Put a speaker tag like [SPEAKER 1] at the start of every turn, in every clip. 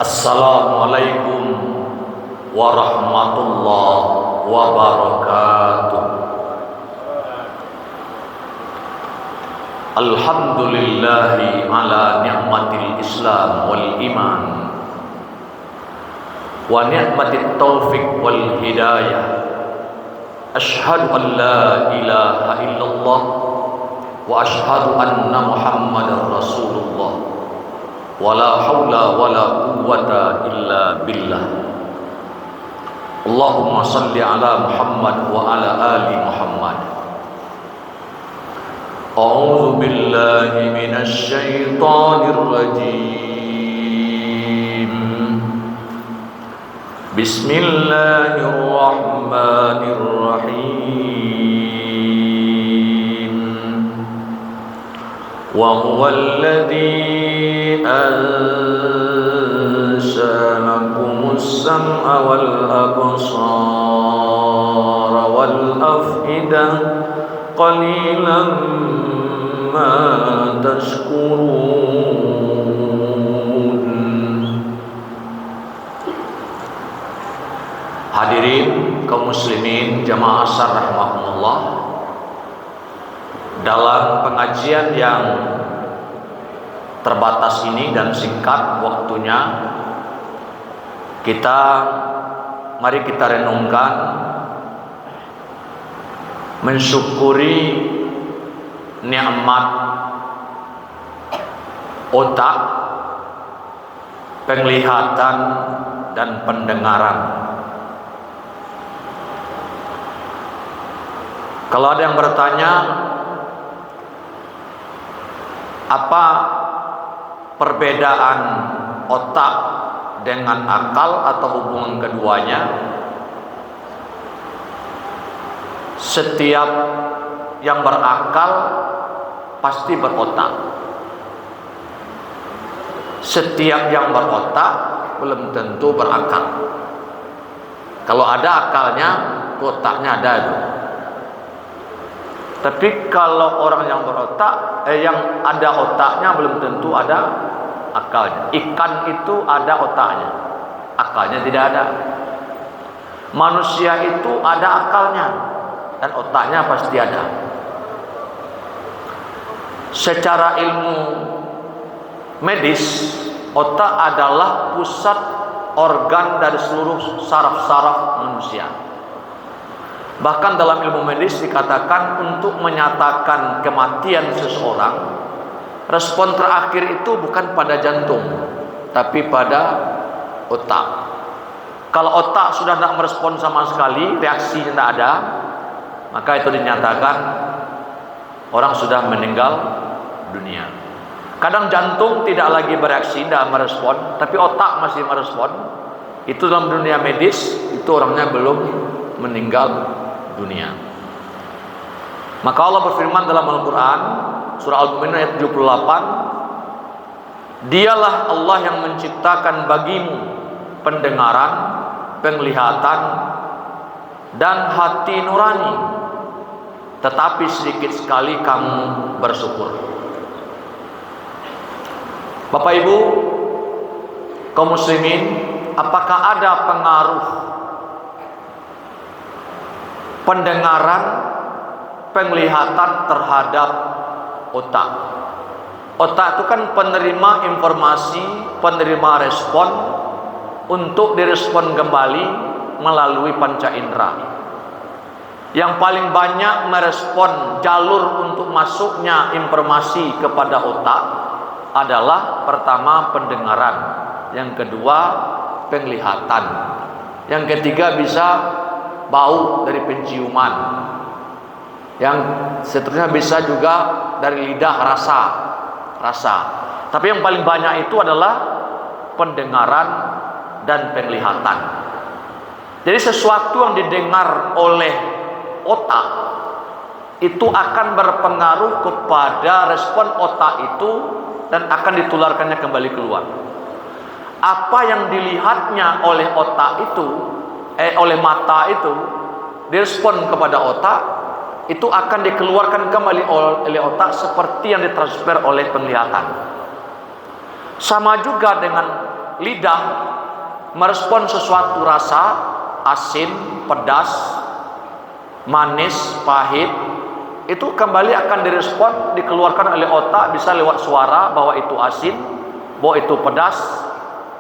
[SPEAKER 1] Assalamualaikum warahmatullahi wabarakatuh. Alhamdulillahi ala ni'matil Islam wal iman wa ni'matit taufiq wal hidayah. Ashhadu an la ilaha illallah wa ashhadu anna Muhammadar Rasulullah. Wala haula wala quwwata illa billah. Allahumma salli ala Muhammad wa ala ali Muhammad. A'udzu billahi minasy syaithanir rajim. Bismillahirrahmanirrahim. Wa huwallazi أنشأ لكم السمع والأبصار والأفئدة قليلا ما تشكرون. Hadirin kaum muslimin jamaah asar rahimahumullah, dalam pengajian yang terbatas ini dan singkat waktunya, mari kita renungkan, mensyukuri nikmat otak, penglihatan dan pendengaran. Kalau ada yang bertanya, apa perbedaan otak dengan akal atau hubungan keduanya? Setiap yang berakal pasti berotak. Setiap yang berotak belum tentu berakal. Kalau ada akalnya, otaknya ada itu. Tapi kalau orang yang berotak, yang ada otaknya belum tentu ada akalnya. Ikan itu ada otaknya, akalnya tidak ada. Manusia itu ada akalnya dan otaknya pasti ada. Secara ilmu medis, otak adalah pusat organ dari seluruh saraf-saraf manusia. Bahkan dalam ilmu medis dikatakan untuk menyatakan kematian seseorang, respon terakhir itu bukan pada jantung, tapi pada otak. Kalau otak sudah tidak merespon sama sekali, reaksi tidak ada, maka itu dinyatakan orang sudah meninggal dunia. Kadang jantung tidak lagi bereaksi, tidak merespon, tapi otak masih merespon. Itu dalam dunia medis, itu orangnya belum meninggal dunia. Maka Allah berfirman dalam Al-Quran surah Al-Mu'minun ayat 78, Dialah Allah yang menciptakan bagimu pendengaran, penglihatan dan hati nurani, tetapi sedikit sekali kamu bersyukur. Bapak Ibu kaum muslimin, apakah ada pengaruh pendengaran, penglihatan terhadap otak? Otak itu kan penerima informasi, penerima respon untuk direspon kembali melalui panca indera. Yang paling banyak merespon jalur untuk masuknya informasi kepada otak adalah pertama pendengaran, yang kedua penglihatan, yang ketiga bisa bau dari penciuman, yang seterusnya bisa juga dari lidah, rasa. Tapi yang paling banyak itu adalah pendengaran dan penglihatan. Jadi sesuatu yang didengar oleh otak itu akan berpengaruh kepada respon otak itu dan akan ditularkannya kembali keluar. Apa yang dilihatnya oleh otak itu, oleh mata itu, direspon kepada otak, itu akan dikeluarkan kembali oleh otak seperti yang ditransfer oleh penglihatan. Sama juga dengan lidah merespon sesuatu rasa, asin, pedas, manis, pahit, itu kembali akan direspon, dikeluarkan oleh otak, bisa lewat suara bahwa itu asin, bahwa itu pedas,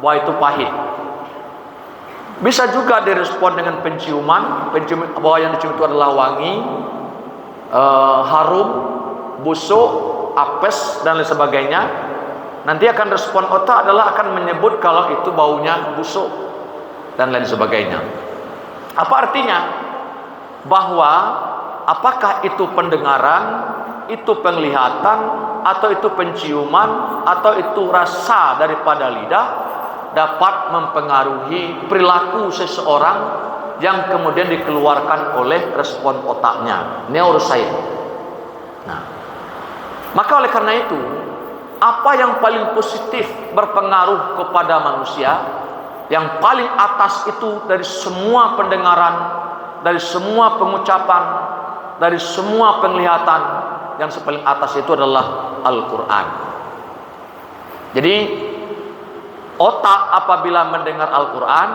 [SPEAKER 1] bahwa itu pahit. Bisa juga direspon dengan penciuman, bahwa yang dicium itu adalah wangi, harum, busuk, apes, dan lain sebagainya. Nanti akan respon otak adalah akan menyebut kalau itu baunya busuk dan lain sebagainya. Apa artinya? Bahwa apakah itu pendengaran, itu penglihatan, atau itu penciuman, atau itu rasa daripada lidah, dapat mempengaruhi perilaku seseorang yang kemudian dikeluarkan oleh respon otaknya, neuroscience. Nah, maka oleh karena itu, apa yang paling positif berpengaruh kepada manusia, yang paling atas itu dari semua pendengaran, dari semua pengucapan, dari semua penglihatan, yang paling atas itu adalah Al-Quran. Jadi otak apabila mendengar Al-Quran,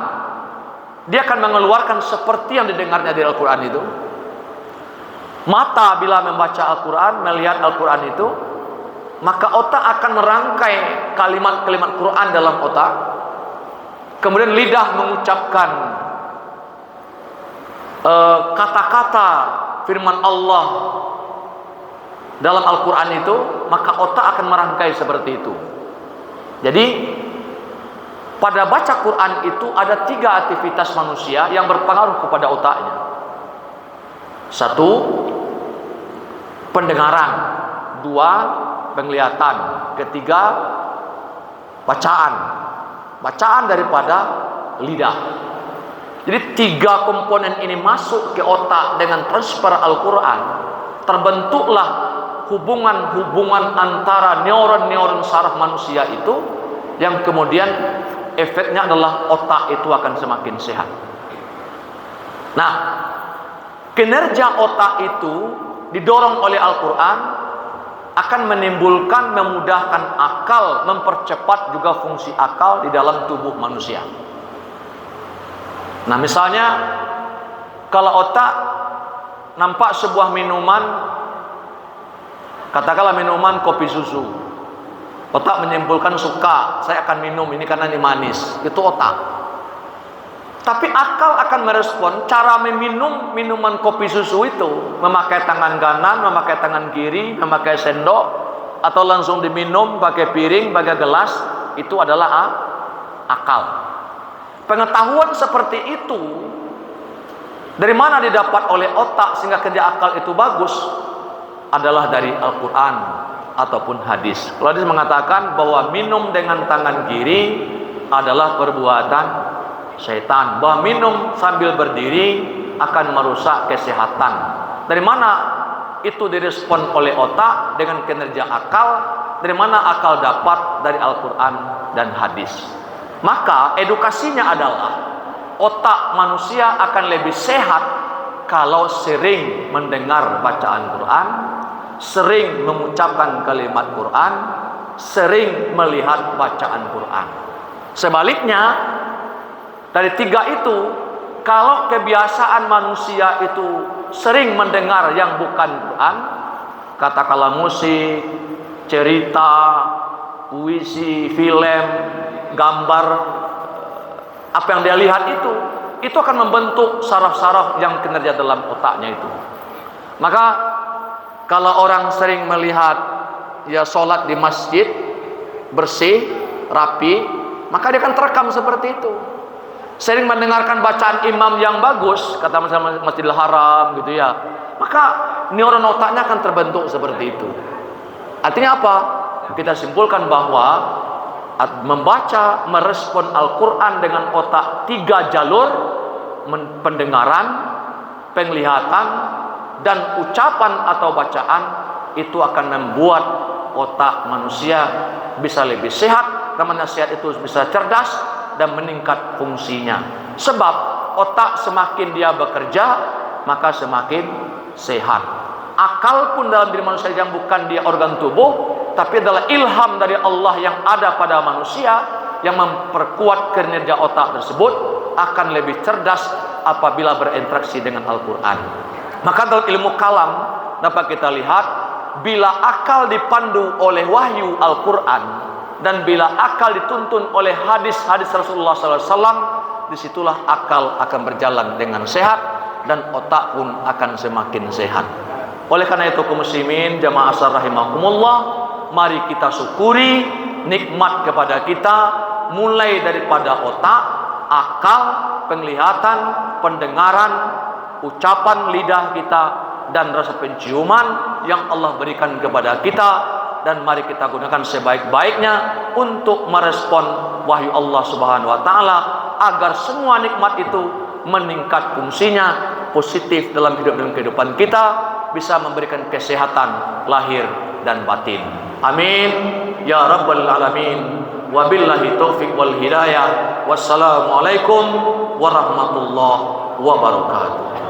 [SPEAKER 1] dia akan mengeluarkan seperti yang didengarnya dari Al-Quran itu. Mata bila membaca Al-Quran, melihat Al-Quran itu, maka otak akan merangkai kalimat-kalimat Quran dalam otak. Kemudian lidah mengucapkan kata-kata firman Allah dalam Al-Quran itu, maka otak akan merangkai seperti itu. Jadi pada baca Quran itu ada 3 aktivitas manusia yang berpengaruh kepada otaknya. 1, pendengaran. 2, penglihatan. 3, bacaan. Bacaan daripada lidah. Jadi 3 komponen ini masuk ke otak dengan transfer Al-Quran. Terbentuklah hubungan-hubungan antara neuron-neuron saraf manusia itu, yang kemudian efeknya adalah otak itu akan semakin sehat. Nah, kinerja otak itu didorong oleh Al-Quran akan menimbulkan, memudahkan akal, mempercepat juga fungsi akal di dalam tubuh manusia. Nah, misalnya kalau otak nampak sebuah minuman, katakanlah minuman kopi susu, otak menyimpulkan suka, saya akan minum ini karena ini manis, itu otak. Tapi akal akan merespon cara meminum minuman kopi susu itu, memakai tangan kanan, memakai tangan kiri, memakai sendok, atau langsung diminum pakai piring, pakai gelas, itu adalah akal. Pengetahuan seperti itu dari mana didapat oleh otak sehingga kerja akal itu bagus? Adalah dari Al-Quran ataupun hadis. Kalau hadis mengatakan bahwa minum dengan tangan kiri adalah perbuatan syaitan, bahwa minum sambil berdiri akan merusak kesehatan. Dari mana itu direspon oleh otak dengan kinerja akal? Dari mana akal dapat? Dari Al-Quran dan hadis. Maka edukasinya adalah otak manusia akan lebih sehat kalau sering mendengar bacaan Quran, sering mengucapkan kalimat Quran, sering melihat bacaan Quran. Sebaliknya, dari 3 itu, kalau kebiasaan manusia itu sering mendengar yang bukan Quran, katakanlah musik, cerita, puisi, film, gambar, apa yang dia lihat itu akan membentuk saraf-saraf yang kinerja dalam otaknya itu. Maka kalau orang sering melihat ya sholat di masjid bersih, rapi, maka dia akan terekam seperti itu. Sering mendengarkan bacaan imam yang bagus, kata misalnya Masjidil Haram gitu ya, maka neuron otaknya akan terbentuk seperti itu. Artinya apa? Kita simpulkan bahwa membaca, merespon Al-Quran dengan otak 3 jalur, pendengaran, penglihatan, dan ucapan atau bacaan, itu akan membuat otak manusia bisa lebih sehat, dan sehat itu bisa cerdas dan meningkat fungsinya. Sebab otak semakin dia bekerja, maka semakin sehat. Akal pun dalam diri manusia yang bukan dia organ tubuh, tapi adalah ilham dari Allah yang ada pada manusia, yang memperkuat kinerja otak tersebut akan lebih cerdas apabila berinteraksi dengan Al-Quran. Maka dalam ilmu kalam dapat kita lihat, bila akal dipandu oleh wahyu Al-Quran dan bila akal dituntun oleh hadis-hadis Rasulullah SAW, disitulah akal akan berjalan dengan sehat dan otak pun akan semakin sehat. Oleh karena itu kaum muslimin jamaah asar rahimakumullah, mari kita syukuri nikmat kepada kita, mulai daripada otak, akal, penglihatan, pendengaran, ucapan lidah kita, dan rasa penciuman yang Allah berikan kepada kita. Dan mari kita gunakan sebaik-baiknya untuk merespon wahyu Allah Subhanahu wa taala agar semua nikmat itu meningkat fungsinya positif dalam hidup dan kehidupan kita, bisa memberikan kesehatan lahir dan batin. Amin ya rabbal alamin. Wabillahi taufiq wal hidayah. Wassalamualaikum warahmatullahi wabarakatuh.